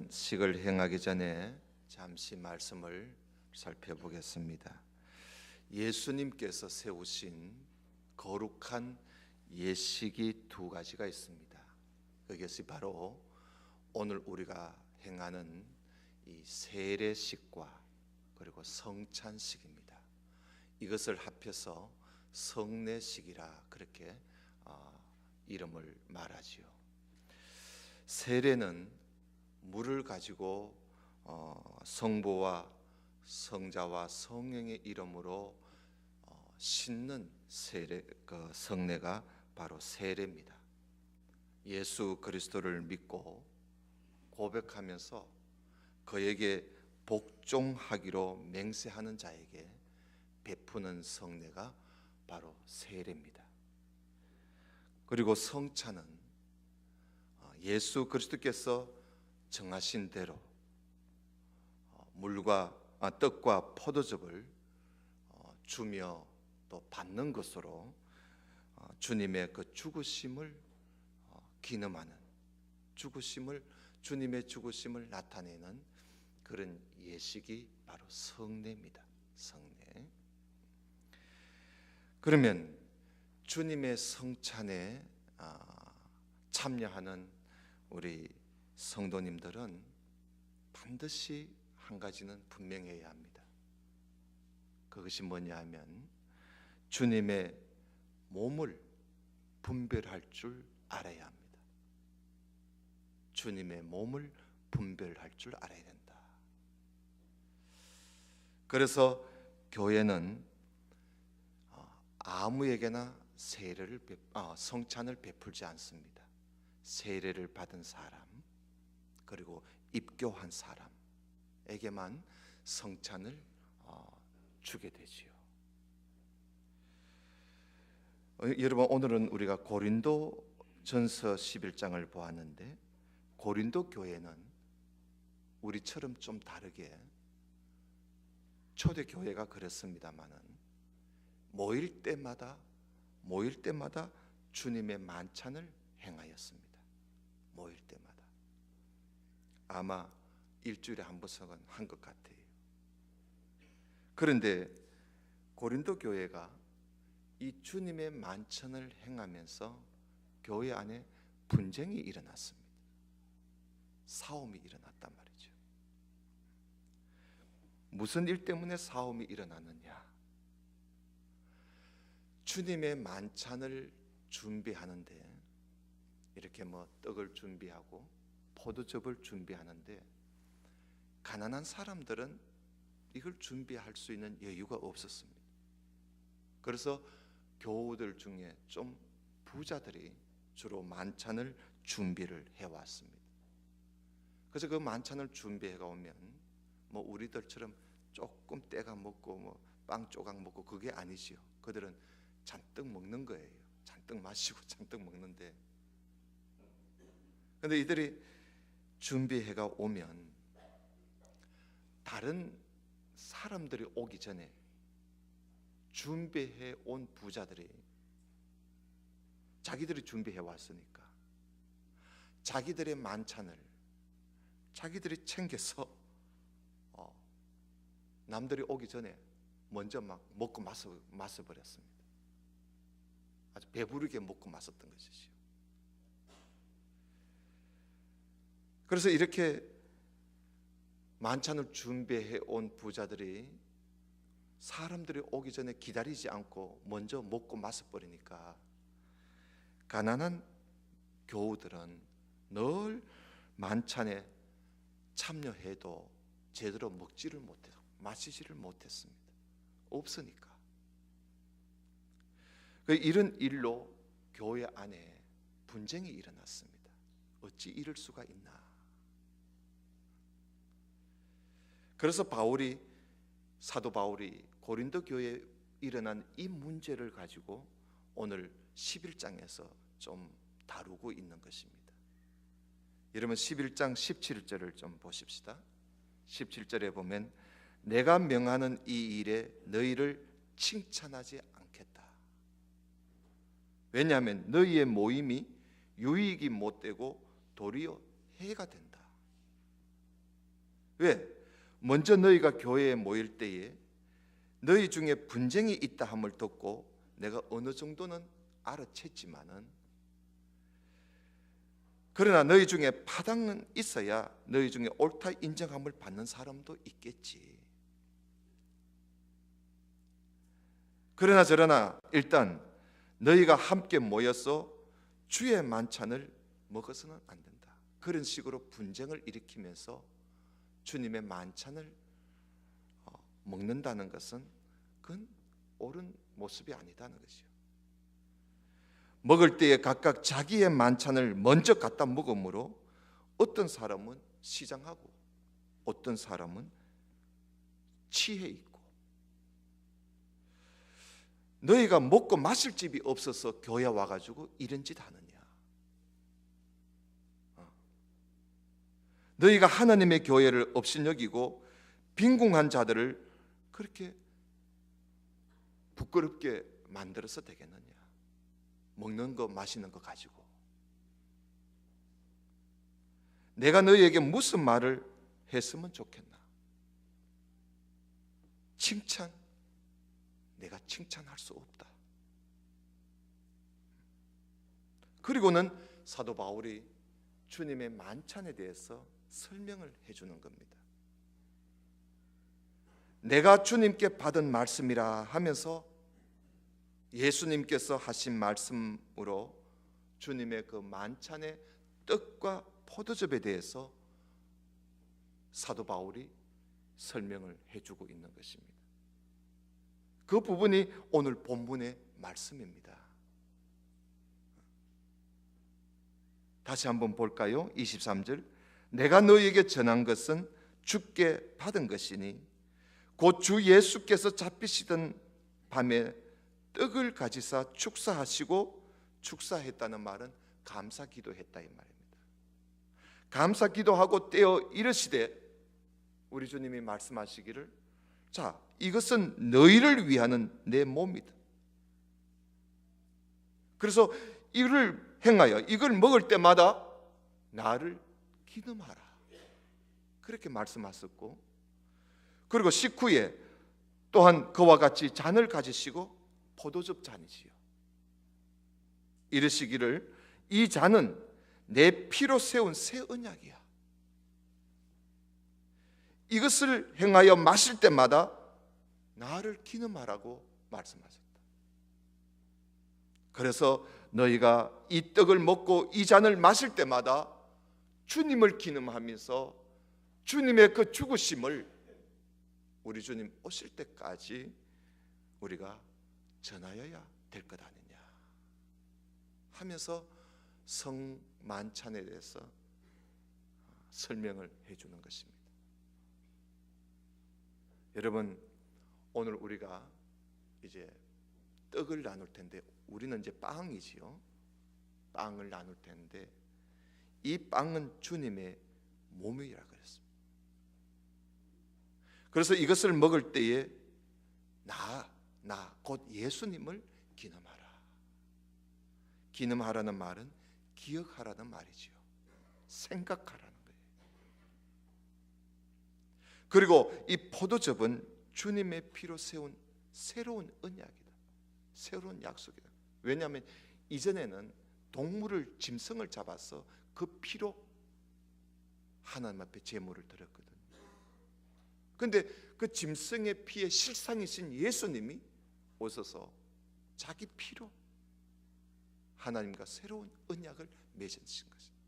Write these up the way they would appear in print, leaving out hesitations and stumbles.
안식을 행하기 전에 잠시 말씀을 살펴보겠습니다. 예수님께서 세우신 거룩한 예식이 두 가지가 있습니다. 그것이 바로 오늘 우리가 행하는 이 세례식과 그리고 성찬식입니다. 이것을 합해서 성례식이라 그렇게 이름을 말하지요. 세례는 물을 가지고 성부와 성자와 성령의 이름으로 씻는 세례, 성례가 바로 세례입니다. 예수 그리스도를 믿고 고백하면서 그에게 복종하기로 맹세하는 자에게 베푸는 성례가 바로 세례입니다. 그리고 성찬은 예수 그리스도께서 정하신 대로 물과 떡과 포도즙을 주며 또 받는 것으로 주님의 그 죽으심을 기념하는 주님의 죽으심을 나타내는 그런 예식이 바로 성례입니다. 성례. 그러면 주님의 성찬에 참여하는 우리 성도님들은 반드시 한 가지는 분명해야 합니다. 그것이 뭐냐 하면 주님의 몸을 분별할 줄 알아야 합니다. 주님의 몸을 분별할 줄 알아야 된다. 그래서 교회는 아무에게나 성찬을 베풀지 않습니다. 세례를 받은 사람 그리고 입교한 사람에게만 성찬을 주게 되지요. 여러분, 오늘은 우리가 고린도전서 11장을 보았는데 고린도 교회는 우리처럼 좀 다르게 초대교회가 그렇습니다마는 모일 때마다 주님의 만찬을 행하였습니다. 모일 때마다 아마 일주일에 한 번씩은 한 것 같아요. 그런데 고린도 교회가 이 주님의 만찬을 행하면서 교회 안에 분쟁이 일어났습니다. 싸움이 일어났단 말이죠. 무슨 일 때문에 싸움이 일어났느냐? 주님의 만찬을 준비하는데 이렇게 떡을 준비하고 포도즙을 준비하는데 가난한 사람들은 이걸 준비할 수 있는 여유가 없었습니다. 그래서 교우들 중에 좀 부자들이 주로 만찬을 준비를 해왔습니다. 그래서 그 만찬을 준비해 오면 우리들처럼 조금 떼가 먹고 빵 조각 먹고 그게 아니지요. 그들은 잔뜩 먹는 거예요. 잔뜩 마시고 잔뜩 먹는데, 근데 이들이 준비해가 오면 다른 사람들이 오기 전에 준비해 온 부자들이 자기들이 준비해 왔으니까 자기들의 만찬을 자기들이 챙겨서 남들이 오기 전에 먼저 막 먹고 마셔 버렸습니다. 아주 배부르게 먹고 마셨던 것이죠. 그래서 이렇게 만찬을 준비해 온 부자들이 사람들이 오기 전에 기다리지 않고 먼저 먹고 마셔버리니까 가난한 교우들은 늘 만찬에 참여해도 제대로 먹지를 못해서 마시지를 못했습니다. 없으니까. 이런 일로 교회 안에 분쟁이 일어났습니다. 어찌 이럴 수가 있나? 그래서 사도 바울이 고린도 교회에 일어난 이 문제를 가지고 오늘 11장에서 좀 다루고 있는 것입니다. 여러분 11장 17절을 좀 보십시다. 17절에 보면 내가 명하는 이 일에 너희를 칭찬하지 않겠다. 왜냐하면 너희의 모임이 유익이 못되고 도리어 해가 된다. 왜? 먼저 너희가 교회에 모일 때에 너희 중에 분쟁이 있다 함을 듣고 내가 어느 정도는 알아챘지만은, 그러나 너희 중에 파당은 있어야 너희 중에 옳다 인정함을 받는 사람도 있겠지. 그러나 저러나 일단 너희가 함께 모여서 주의 만찬을 먹어서는 안 된다. 그런 식으로 분쟁을 일으키면서 주님의 만찬을 먹는다는 것은 그건 옳은 모습이 아니다는 것이요. 먹을 때에 각각 자기의 만찬을 먼저 갖다 먹으므로 어떤 사람은 시장하고 어떤 사람은 취해 있고, 너희가 먹고 마실 집이 없어서 교회 와가지고 이런 짓 하느냐? 너희가 하나님의 교회를 업신여기고 빈궁한 자들을 그렇게 부끄럽게 만들어서 되겠느냐? 먹는 거 마시는 거 가지고. 내가 너희에게 무슨 말을 했으면 좋겠나? 칭찬, 내가 칭찬할 수 없다. 그리고는 사도 바울이 주님의 만찬에 대해서 설명을 해주는 겁니다. 내가 주님께 받은 말씀이라 하면서 예수님께서 하신 말씀으로 주님의 그 만찬의 떡과 포도즙에 대해서 사도 바울이 설명을 해주고 있는 것입니다. 그 부분이 오늘 본문의 말씀입니다. 다시 한번 볼까요? 23절, 내가 너희에게 전한 것은 주께 받은 것이니 곧 주 예수께서 잡히시던 밤에 떡을 가지사 축사하시고, 축사했다는 말은 감사 기도했다 이 말입니다. 감사 기도하고 떼어 이르시되, 우리 주님이 말씀하시기를, 자, 이것은 너희를 위하는 내 몸이다. 그래서 이를 행하여 이걸 먹을 때마다 나를 기념하라, 그렇게 말씀하셨고, 그리고 식후에 또한 그와 같이 잔을 가지시고, 포도즙 잔이지요, 이르시기를 이 잔은 내 피로 세운 새 언약이야. 이것을 행하여 마실 때마다 나를 기념하라고 말씀하셨다. 그래서 너희가 이 떡을 먹고 이 잔을 마실 때마다 주님을 기념하면서 주님의 그 죽으심을 우리 주님 오실 때까지 우리가 전하여야 될 것 아니냐 하면서 성만찬에 대해서 설명을 해주는 것입니다. 여러분, 오늘 우리가 이제 떡을 나눌 텐데, 우리는 이제 빵이지요. 빵을 나눌 텐데, 이 빵은 주님의 몸이라 그랬습니다. 그래서 이것을 먹을 때에 나 곧 예수님을 기념하라. 기념하라는 말은 기억하라는 말이지요. 생각하라는 거예요. 그리고 이 포도즙은 주님의 피로 세운 새로운 언약이다. 새로운 약속이다. 왜냐하면 이전에는 동물을, 짐승을 잡아서 그 피로 하나님 앞에 제물을 드렸거든요. 그런데 그 짐승의 피에 실상이신 예수님이 오셔서 자기 피로 하나님과 새로운 언약을 맺으신 것입니다.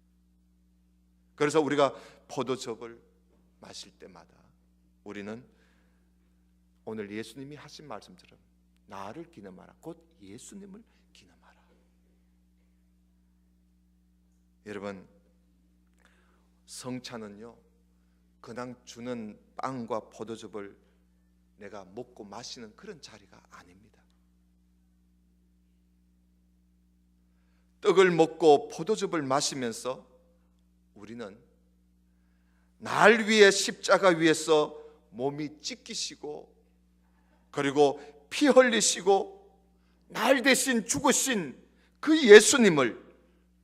그래서 우리가 포도즙을 마실 때마다 우리는 오늘 예수님이 하신 말씀처럼 나를 기념하라, 곧 예수님을 기념하라. 여러분, 성찬은요, 그냥 주는 빵과 포도즙을 내가 먹고 마시는 그런 자리가 아닙니다. 떡을 먹고 포도즙을 마시면서 우리는 날 위해 십자가 위에서 몸이 찢기시고, 그리고 피 흘리시고 날 대신 죽으신 그 예수님을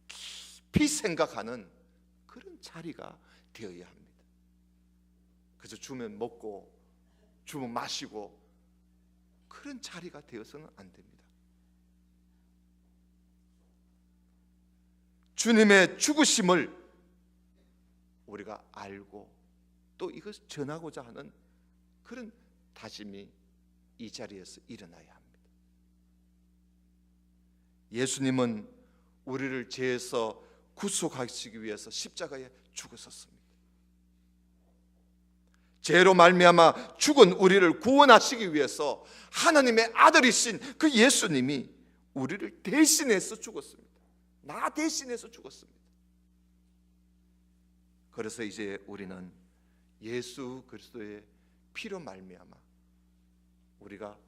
깊이 생각하는 그런 자리가 되어야 합니다. 그저 주면 먹고 주면 마시고 그런 자리가 되어서는 안 됩니다. 주님의 죽으심을 우리가 알고 또 이것을 전하고자 하는 그런 다짐이 이 자리에서 일어나야 합니다. 예수님은 우리를 죄에서 구속하시기 위해서 십자가에 죽으셨습니다. 죄로 말미암아 죽은 우리를 구원하시기 위해서 하나님의 아들이신 그 예수님이 우리를 대신해서 죽었습니다. 나 대신해서 죽었습니다. 그래서 이제 우리는 예수 그리스도의 피로 말미암아 우리가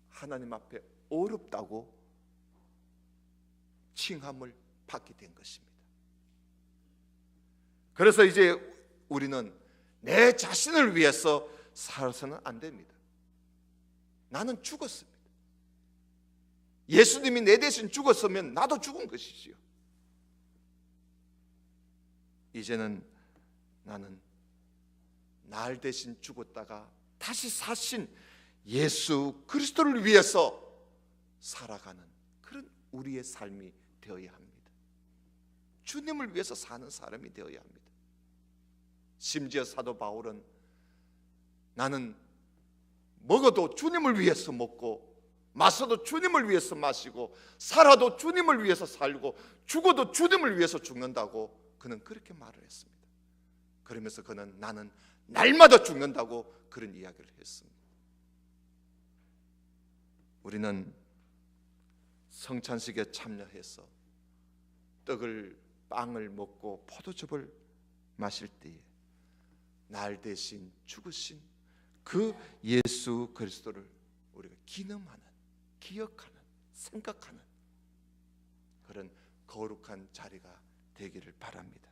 하나님 앞에 어렵다고 칭함을 받게 된 것입니다. 그래서 이제 우리는 내 자신을 위해서 살아서는 안 됩니다. 나는 죽었습니다. 예수님이 내 대신 죽었으면 나도 죽은 것이지요. 이제는 나는 날 대신 죽었다가 다시 사신 예수 그리스도를 위해서 살아가는 그런 우리의 삶이 되어야 합니다. 주님을 위해서 사는 사람이 되어야 합니다. 심지어 사도 바울은 나는 먹어도 주님을 위해서 먹고 마셔도 주님을 위해서 마시고 살아도 주님을 위해서 살고 죽어도 주님을 위해서 죽는다고 그는 그렇게 말을 했습니다. 그러면서 그는 나는 날마다 죽는다고 그런 이야기를 했습니다. 우리는 성찬식에 참여해서 빵을 먹고 포도즙을 마실 때에 날 대신 죽으신 그 예수 그리스도를 우리가 기념하는, 기억하는, 생각하는 그런 거룩한 자리가 되기를 바랍니다.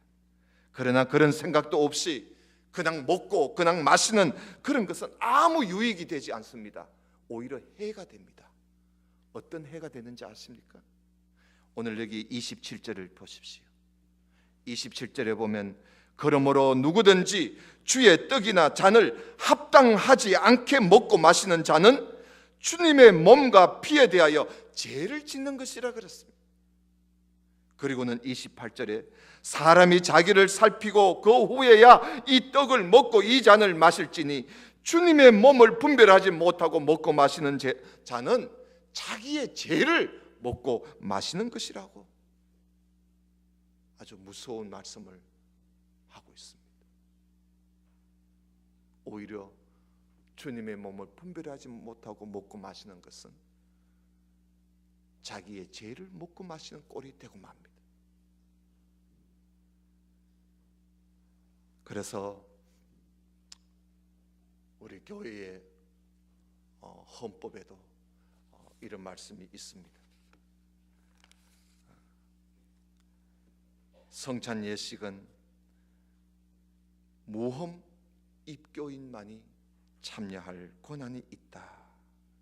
그러나 그런 생각도 없이 그냥 먹고 그냥 마시는 그런 것은 아무 유익이 되지 않습니다. 오히려 해가 됩니다. 어떤 해가 되는지 아십니까? 오늘 여기 27절을 보십시오. 27절에 보면 그러므로 누구든지 주의 떡이나 잔을 합당하지 않게 먹고 마시는 자는 주님의 몸과 피에 대하여 죄를 짓는 것이라 그랬습니다. 그리고는 28절에 사람이 자기를 살피고 그 후에야 이 떡을 먹고 이 잔을 마실지니 주님의 몸을 분별하지 못하고 먹고 마시는 자는 자기의 죄를 먹고 마시는 것이라고 아주 무서운 말씀을 하고 있습니다. 오히려 주님의 몸을 분별하지 못하고 먹고 마시는 것은 자기의 죄를 먹고 마시는 꼴이 되고 맙니다. 그래서 우리 교회의 헌법에도 이런 말씀이 있습니다. 성찬 예식은 무험 입교인만이 참여할 권한이 있다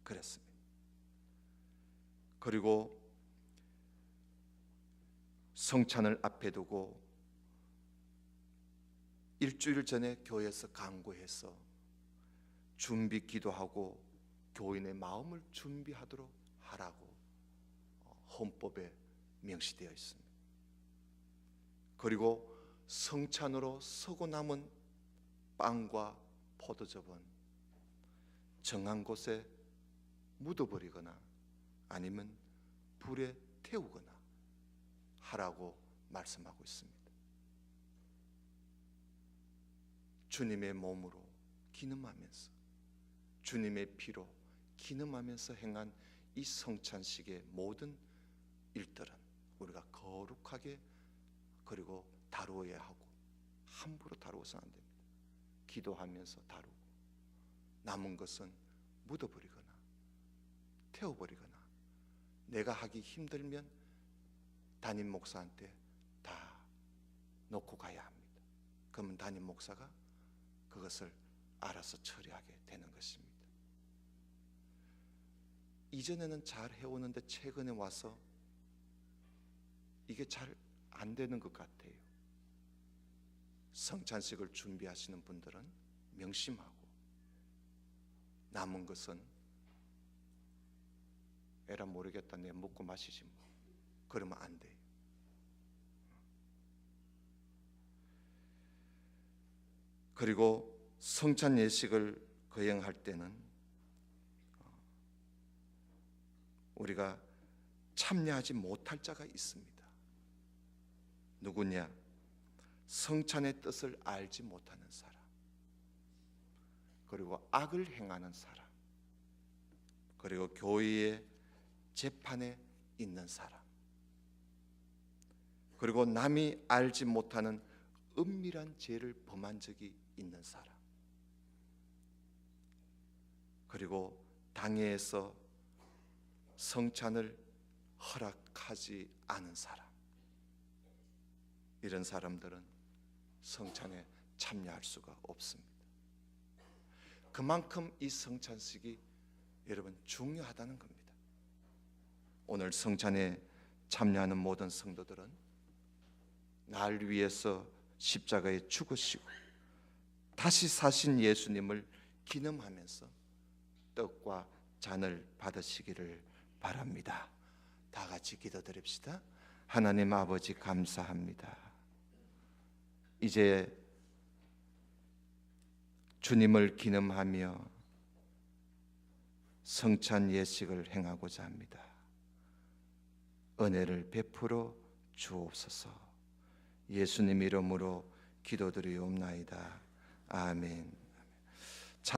그랬습니다. 그리고 성찬을 앞에 두고 일주일 전에 교회에서 강구해서 준비 기도하고 교인의 마음을 준비하도록 하라고 헌법에 명시되어 있습니다. 그리고 성찬으로 서고 남은 빵과 포도즙은 정한 곳에 묻어버리거나 아니면 불에 태우거나 하라고 말씀하고 있습니다. 주님의 몸으로 기념하면서 주님의 피로 기념하면서 행한 이 성찬식의 모든 일들은 우리가 거룩하게 그리고 다루어야 하고 함부로 다루어서는 안 됩니다. 기도하면서 다루고 남은 것은 묻어버리거나 태워버리거나 내가 하기 힘들면 담임 목사한테 다 놓고 가야 합니다. 그러면 담임 목사가 그것을 알아서 처리하게 되는 것입니다. 이전에는 잘 해오는데 최근에 와서 이게 잘 안 되는 것 같아요. 성찬식을 준비하시는 분들은 명심하고 남은 것은 에라 모르겠다, 내 먹고 마시지 뭐. 그러면 안 돼요. 그리고 성찬 예식을 거행할 때는 우리가 참여하지 못할 자가 있습니다. 누구냐? 성찬의 뜻을 알지 못하는 사람, 그리고 악을 행하는 사람, 그리고 교회의 재판에 있는 사람, 그리고 남이 알지 못하는 은밀한 죄를 범한 적이 있는 사람, 그리고 당회에서 성찬을 허락하지 않은 사람, 이런 사람들은 성찬에 참여할 수가 없습니다. 그만큼 이 성찬식이 여러분 중요하다는 겁니다. 오늘 성찬에 참여하는 모든 성도들은 날 위해서 십자가에 죽으시고 다시 사신 예수님을 기념하면서 떡과 잔을 받으시기를 바랍니다. 다 같이 기도드립시다. 하나님 아버지, 감사합니다. 이제 주님을 기념하며 성찬 예식을 행하고자 합니다. 은혜를 베풀어 주옵소서. 예수님 이름으로 기도드리옵나이다. 아멘.